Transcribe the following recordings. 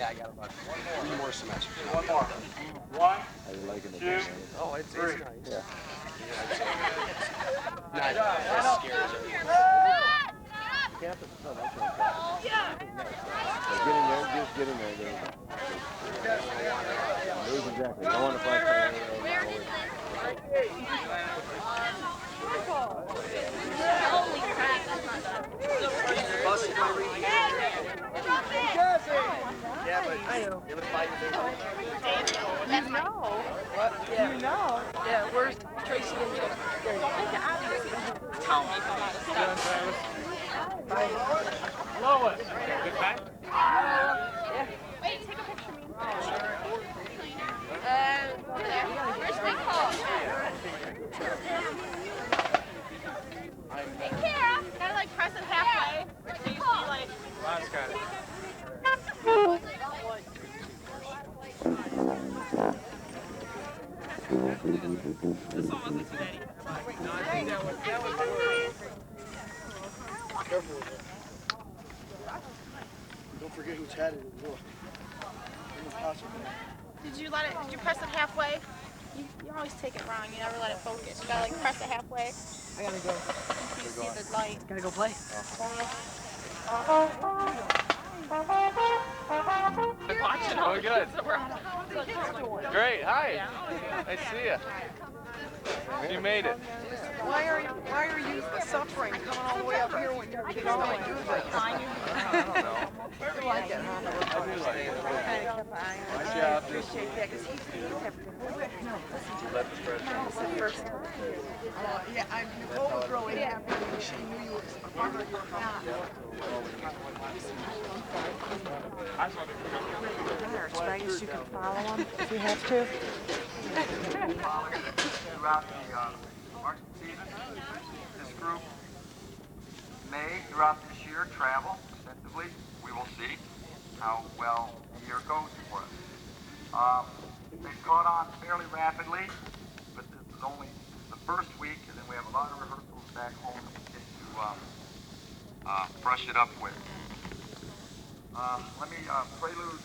I got about 3 more semesters. One more. One, How you liking it? 2, Oh, it's 3. nice. Yeah. Not as scary as everyone. Campus is so nice. Get in there, just get in there, get in there. Move exactly. Don't want to flash Holy crap, that's not done. Yeah, but I know. You ever fight with That's my... What? Yeah. You know. Yeah, where's Tracy and Joe? Tell me if I'm out of stuff. Lois. Good time? Wait, take a picture of me. Over there. Where's Big Paul? Hey, Kara. Gotta like press it halfway. So you see like... Last guy. This one wasn't too bad. Careful with it. Don't forget whose hat it is. Did you press it halfway? You always take it wrong. You never let it focus. You gotta like press it halfway. I gotta go. You see the light. Gotta go play. Been watching all Oh, good. the Great. Hi. Nice to see you. You made it. Why are you suffering coming all the way up here when you're getting all the way through this? I don't know. You like it, huh? I do like it. Kind of kept an eye on it. Nice I job. appreciate that because he's everything. No, listen to Let the spread. This is the first time. Yeah, Nicole was really happy when she knew you were a part of your house. I guess you can follow them if you have to. Throughout the marching season, this group may, throughout this year, travel extensively. We will see how well the year goes for us. They've caught on fairly rapidly, but this is only the first week, and then we have a lot of rehearsals back home that we get to brush it up with. Let me prelude,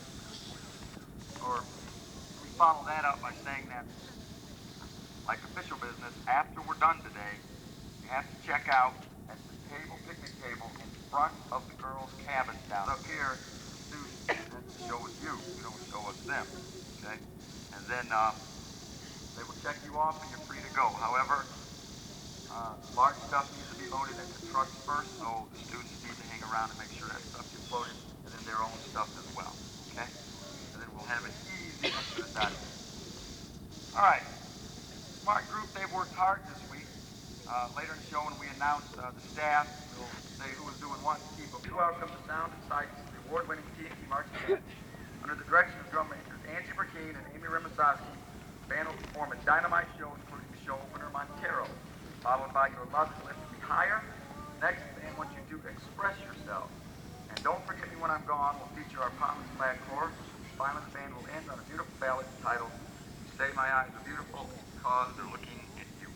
or we follow that up by saying that, like official business, after we're done today, you have to check out at the picnic table in front of the girls' cabin down up here. The students show us you don't show us them, okay? And then they will check you off and you're free to go. However, large stuff needs to be loaded into trucks first, so the students need to hang around and make sure that stuff gets loaded, and then their own stuff as well, okay? And then we'll have it easy after the done. All right. Smart group, they've worked hard this week. Later in the show, when we announce the staff, we'll say who is doing what. We welcome the sound and sights of the award-winning TNT marching band. Under the direction of drum majors Angie Burkeen and Amy Rimasowski, the band will perform a dynamite show, including the show opener Montero, followed by Your Love Is Lifting Me Higher. Next, the band wants you to express yourself. And don't forget me when I'm gone. We'll feature our Promise Flag Corps. Finally, the band will end on a beautiful ballad entitled Say My Eyes Are Beautiful Because They're Looking at You.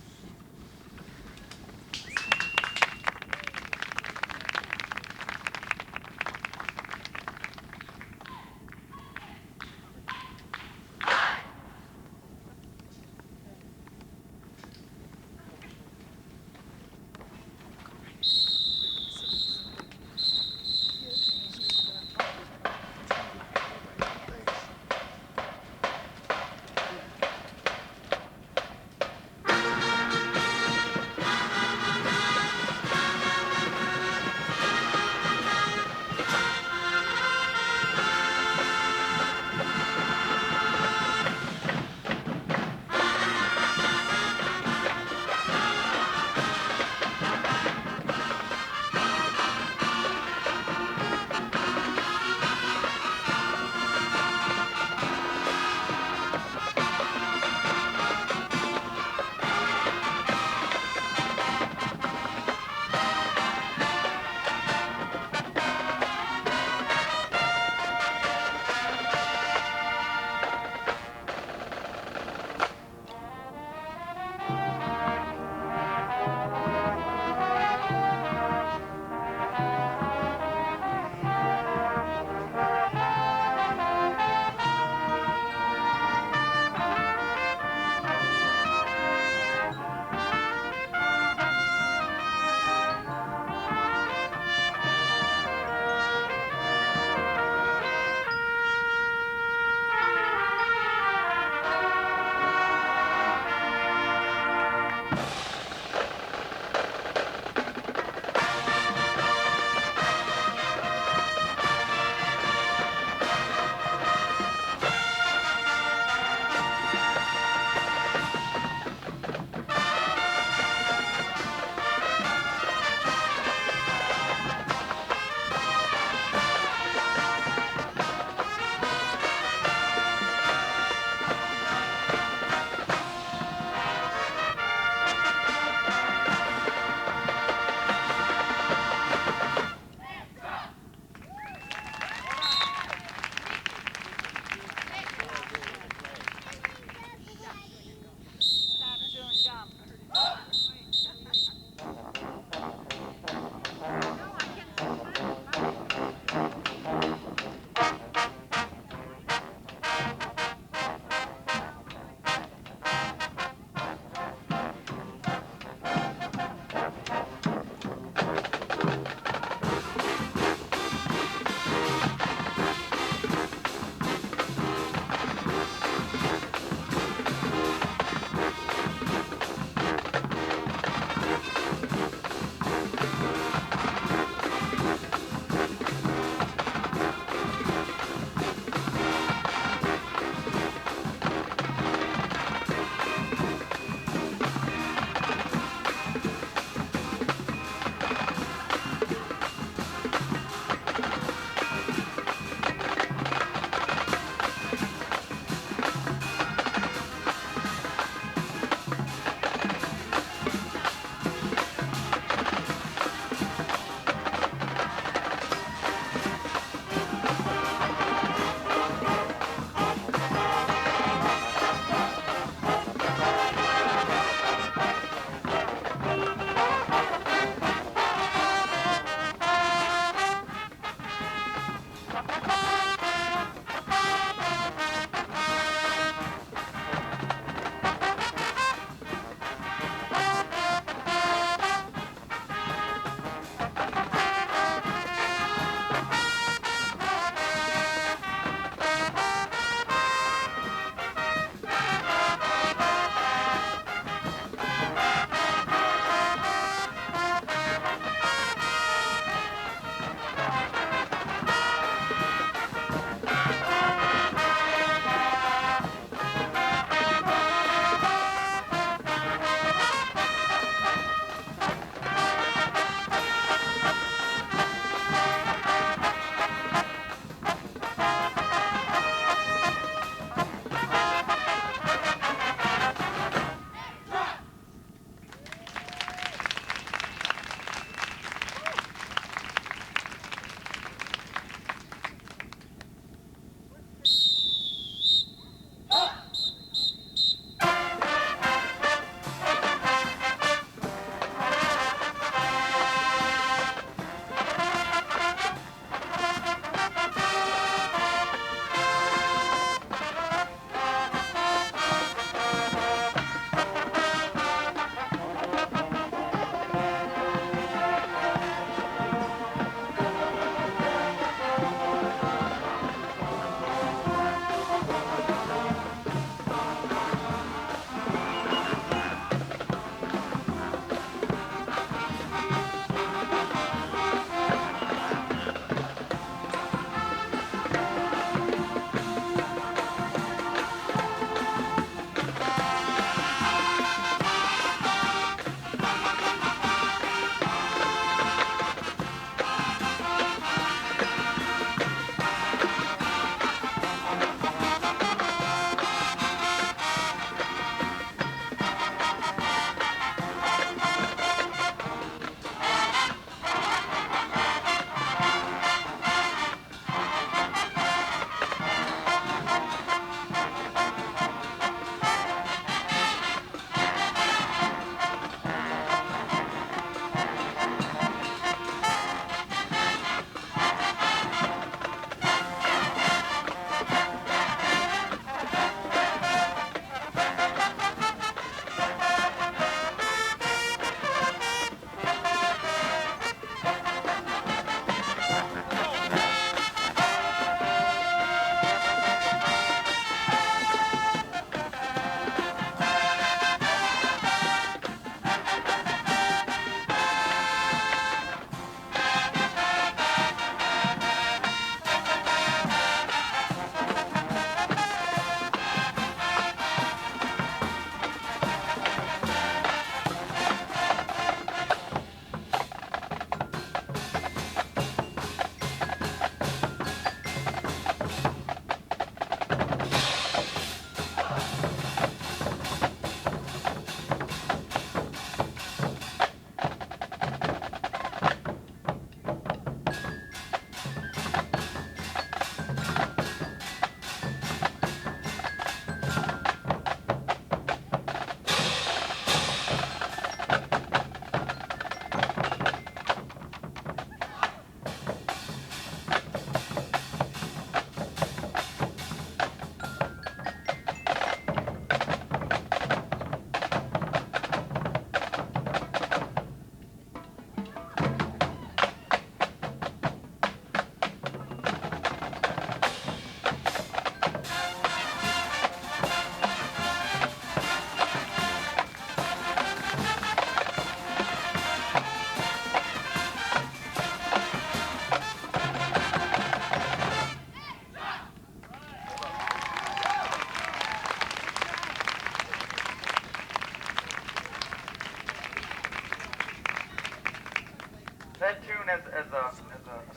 as a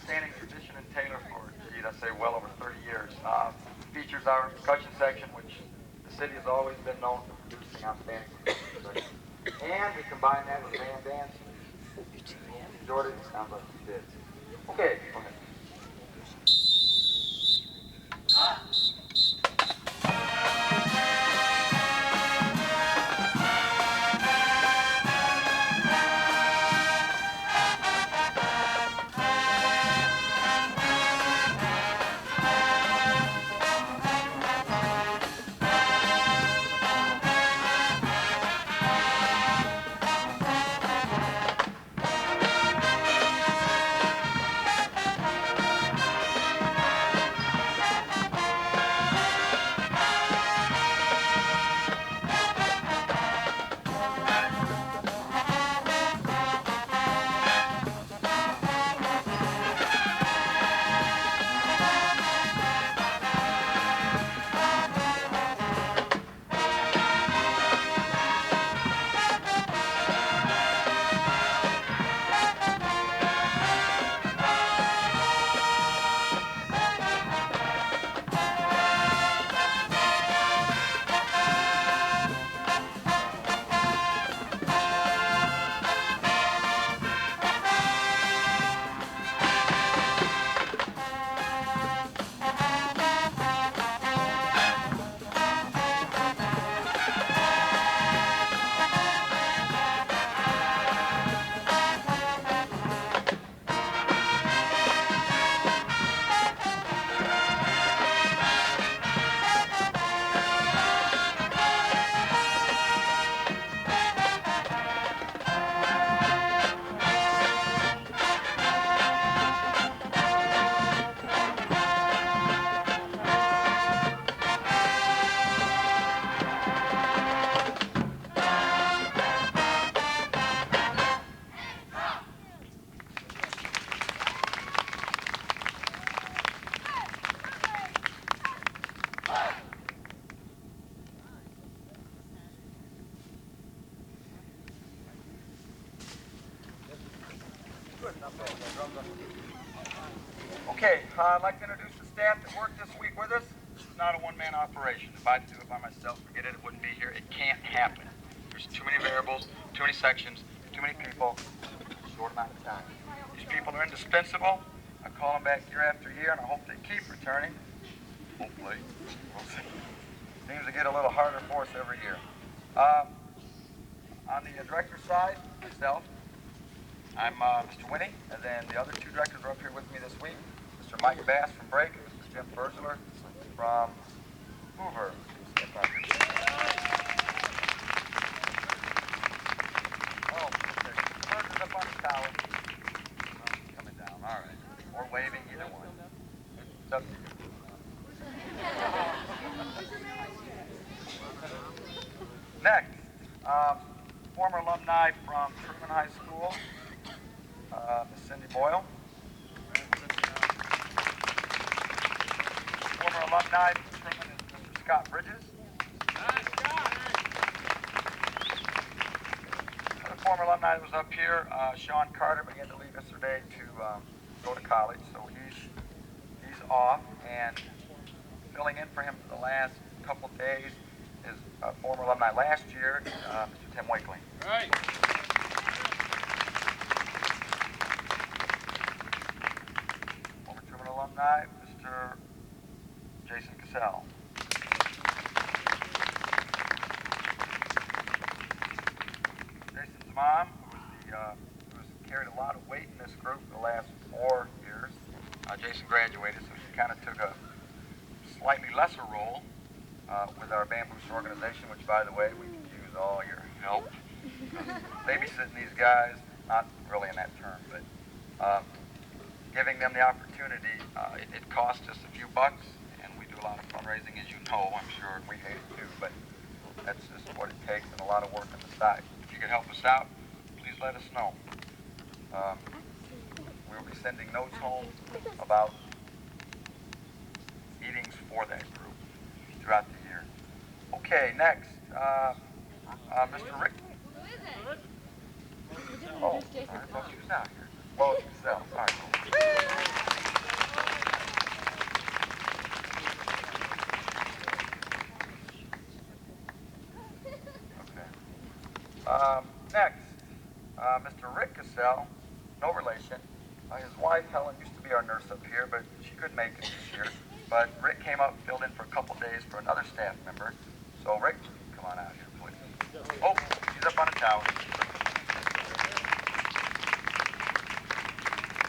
standing tradition in Taylor for, geez, I say well over 30 years. Features our percussion section, which the city has always been known for producing outstanding percussion section. And we combine that with band dance. Jordan, sounds like you did. Okay, go ahead. Okay, I'd like to introduce the staff that worked this week with us. This is not a one-man operation. If I had to do it by myself, forget it, it wouldn't be here. It can't happen. There's too many variables, too many sections, too many people, short amount of time. These people are indispensable. I call them back year after year, and I hope they keep returning. Hopefully. We'll see. Seems to get a little harder for us every year. On the director's side, myself, I'm Mr. Winnie, and then the other two directors are up here with me this week. Mr. Mike Bass from Brake, and Mr. Jim Burzler from Hoover. Oh, okay. Burzler's up on the tower. Coming down, all right. Or waving, either one. It's up to you. Next, former alumni from Truman High School, Miss Cindy Boyle. Former alumni from Truman is Mr. Scott Bridges. Another former alumni that was up here, Sean Carter, began to leave yesterday to go to college, so he's off, and filling in for him for the last couple days is a former alumni last year, Mr. Tim Wakeling. Right. Former Truman alumni, Mr. Jason Cassell. Jason's mom, who has carried a lot of weight in this group the last 4 years. Jason graduated, so she kind of took a slightly lesser role with our Bamboos organization, which, by the way, we could use all your help. Babysitting these guys, not really in that term, but giving them the opportunity, it costs us a few bucks, and we do a lot of fundraising, as you know, I'm sure, and we hate it too, but that's just what it takes and a lot of work on the side. If you could help us out, please let us know. We'll be sending notes home about meetings for that group throughout the year. Okay, next, Mr. Rick. Oh, I thought you was out here. Both yourself. All right, cool. Okay. Next, Mr. Rick Cassell, no relation. His wife, Helen, used to be our nurse up here, but she couldn't make it this year. But Rick came up, filled in for a couple days for another staff member. So, Rick, come on out here, please. Oh, he's up on the tower.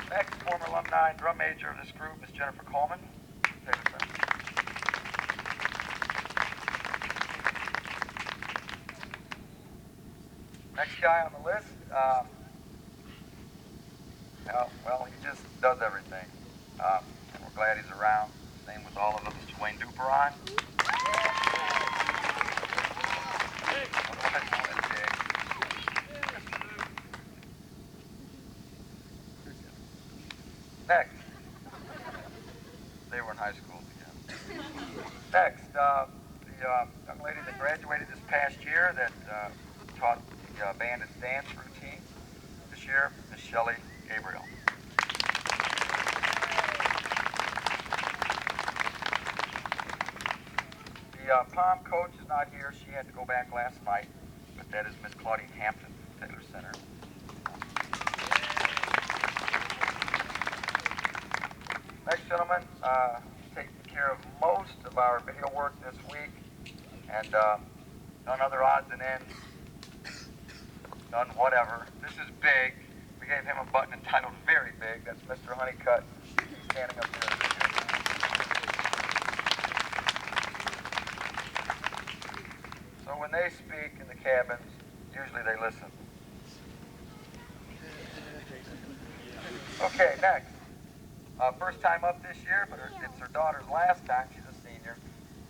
Next, former alumni and drum major of this group is Jennifer Coleman. Take a second. Next guy on the list, well, he just does everything. And we're glad he's around. Same with all of us, Mr. Wayne Duperon. Next, they were in high school together. Next, the young lady that graduated this past year that taught the band and dance routine this year, Miss Shelley Gabriel. The pom coach is not here. She had to go back last night, but that is Miss Claudine Hampton from Taylor Center. Next gentleman, taking care of most of our video work this week, and none other odds and ends, none whatever. This is big. We gave him a button entitled Very Big. That's Mr. Honeycutt. He's standing up there. So when they speak in the cabins, usually they listen. Okay, next. First time up this year, but it's her daughter's last time. She's a senior.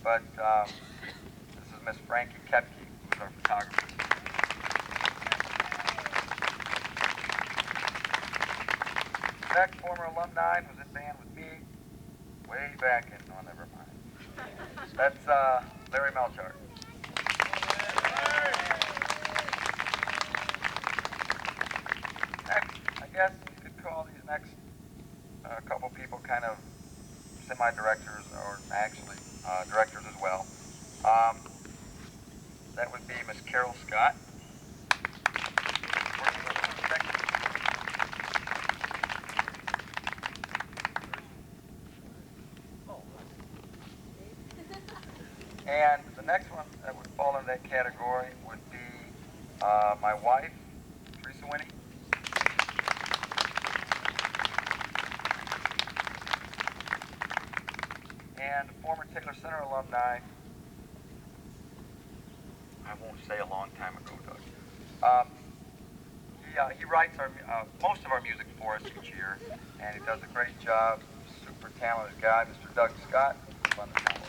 But this is Miss Frankie Kepke, who's our photographer. Next, former alumni, was in band with me way back in, oh, never mind. That's Larry Melchart. Next, I guess you could call these next couple people kind of semi-directors, or actually directors as well. That would be Miss Carol Scott. And the next one that would fall in that category would be my wife, Teresa Winnie. And former Taylor Center alumni, I won't say a long time ago, Doug. He writes most of our music for us each year, and he does a great job. Super talented guy, Mr. Doug Scott. On the tower.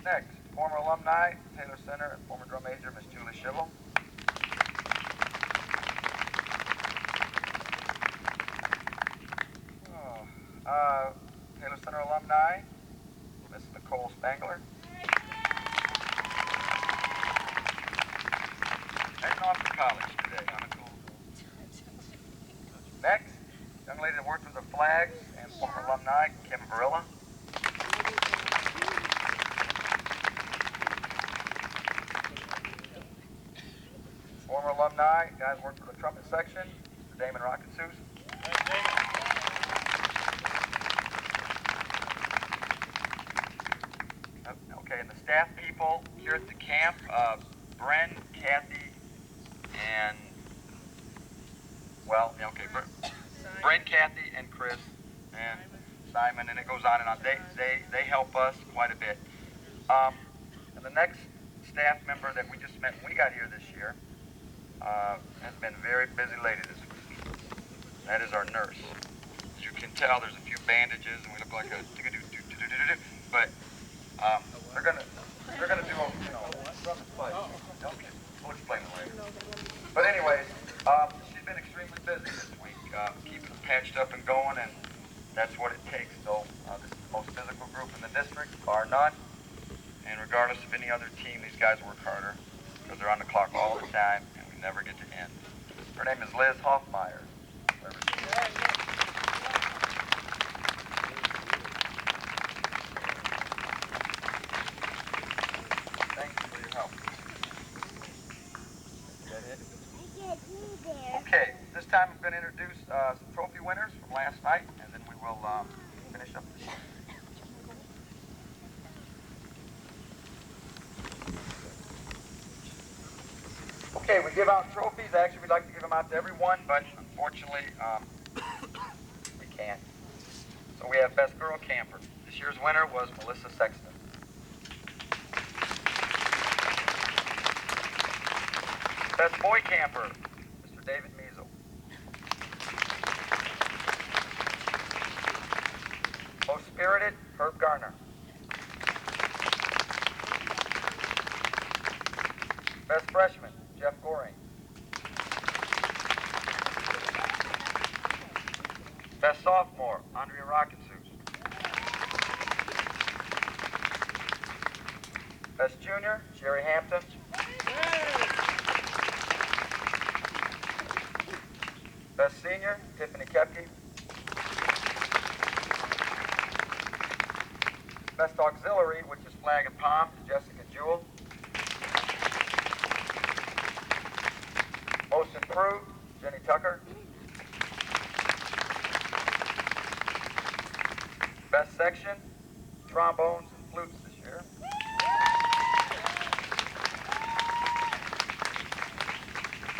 Next, former alumni, Taylor Center, and former drum major, Miss Julie Schibble. Taylor Center alumni, Miss Nicole Spangler. Heading off to college today, huh, Nicole? Next, young lady that worked with the flags and former alumni, Kim Varilla. Former alumni, guys worked for the trumpet section, Mr. Damon Rocketsus. Okay, and the staff people here at the camp, Bren, Kathy, and, well, okay, Bren, Kathy, and Chris, and Simon, and it goes on and on. They help us quite a bit. And the next staff member that we just met when we got here this year has been a very busy lady this week. That is our nurse. As you can tell, there's a few bandages, and we look like a but they're gonna do okay, we'll explain it later. But anyways, she's been extremely busy this week, keeping us patched up and going, and that's what it takes. So this is the most physical group in the district, bar none. And regardless of any other team, these guys work harder because they're on the clock all the time and we never get to end. Her name is Liz Hoffmeyer. Thank you for your help. Is that it? Okay, this time I'm going to introduce some trophy winners from last night, and then we will finish up the show. Okay, we give out trophies. Actually, we'd like to give them out to everyone, but unfortunately, we can't. So we have Best Girl Camper. This year's winner was Melissa Sexton. Best Boy Camper, Mr. David Measle. Most Spirited, Herb Garner. Best Freshman, Jeff Goring. Best Sophomore, Andrea Rockensous. Best Junior, Sherry Hampton. Best Senior, Tiffany Kepke. Best Auxiliary, which is Flag and Palm, is Jessica Jewell. Most Improved, Jenny Tucker. Best Section, Trombones and Flutes this year.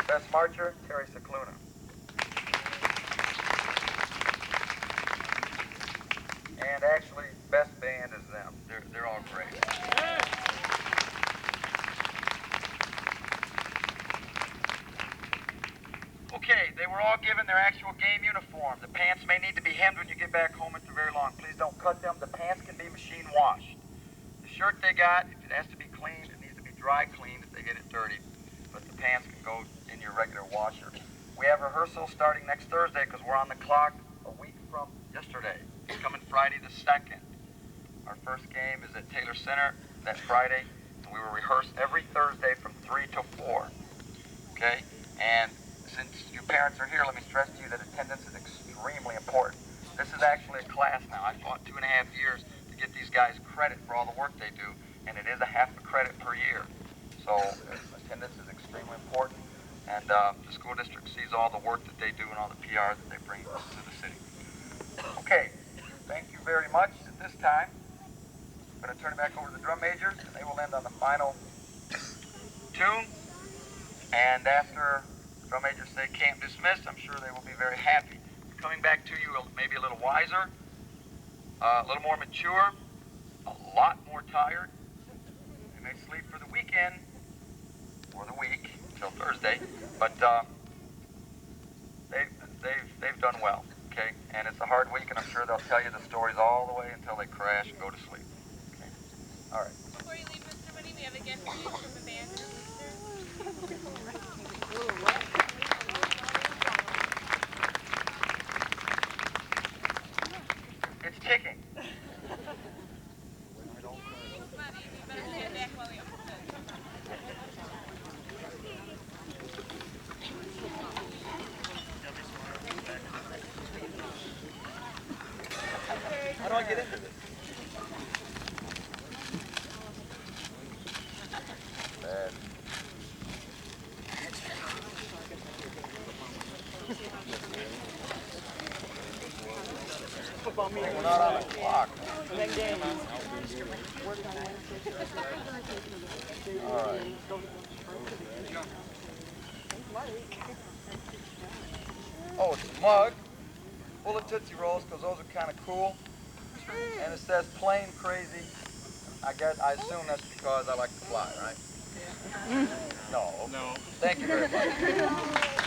Best Marcher, Terry Cicluna. And actually, best band is them. They're all great. Okay, they were all given their actual game uniform. The pants may need to be hemmed when you get back home if they're very long. Please don't cut them. The pants can be machine washed. The shirt they got, if it has to be cleaned, it needs to be dry cleaned if they get it dirty. But the pants can go in your regular washer. We have rehearsal starting next Thursday because we're on the clock a week from yesterday. It's coming Friday the 2nd. Our first game is at Taylor Center that Friday, and we will rehearse every Thursday from 3 to 4. Okay? And since you parents are here, let me stress to you that attendance is extremely important. This is actually a class now. I fought 2.5 years to get these guys credit for all the work they do, and it is a half a credit per year. So attendance is extremely important, and the school district sees all the work that they do and all the PR that they bring to the city. Okay, thank you very much. At this time, I'm going to turn it back over to the drum majors, and they will end on the final tune. And after drum majors say camp dismissed, I'm sure they will be very happy. Coming back to you maybe a little wiser, a little more mature, a lot more tired. They may sleep for the weekend or the week until Thursday, but they've done well, okay? And it's a hard week, and I'm sure they'll tell you the stories all the way until they crash and go to sleep. Okay? All right. Before you leave, Mr. Winnie, we have a gift for you from the band and the boosters. It's ticking. How do I get into this? We're not on a clock. All right. Oh, it's a mug full of Tootsie Rolls because those are kind of cool. And it says plain crazy. I assume that's because I like to fly, right? No. No. Thank you very much.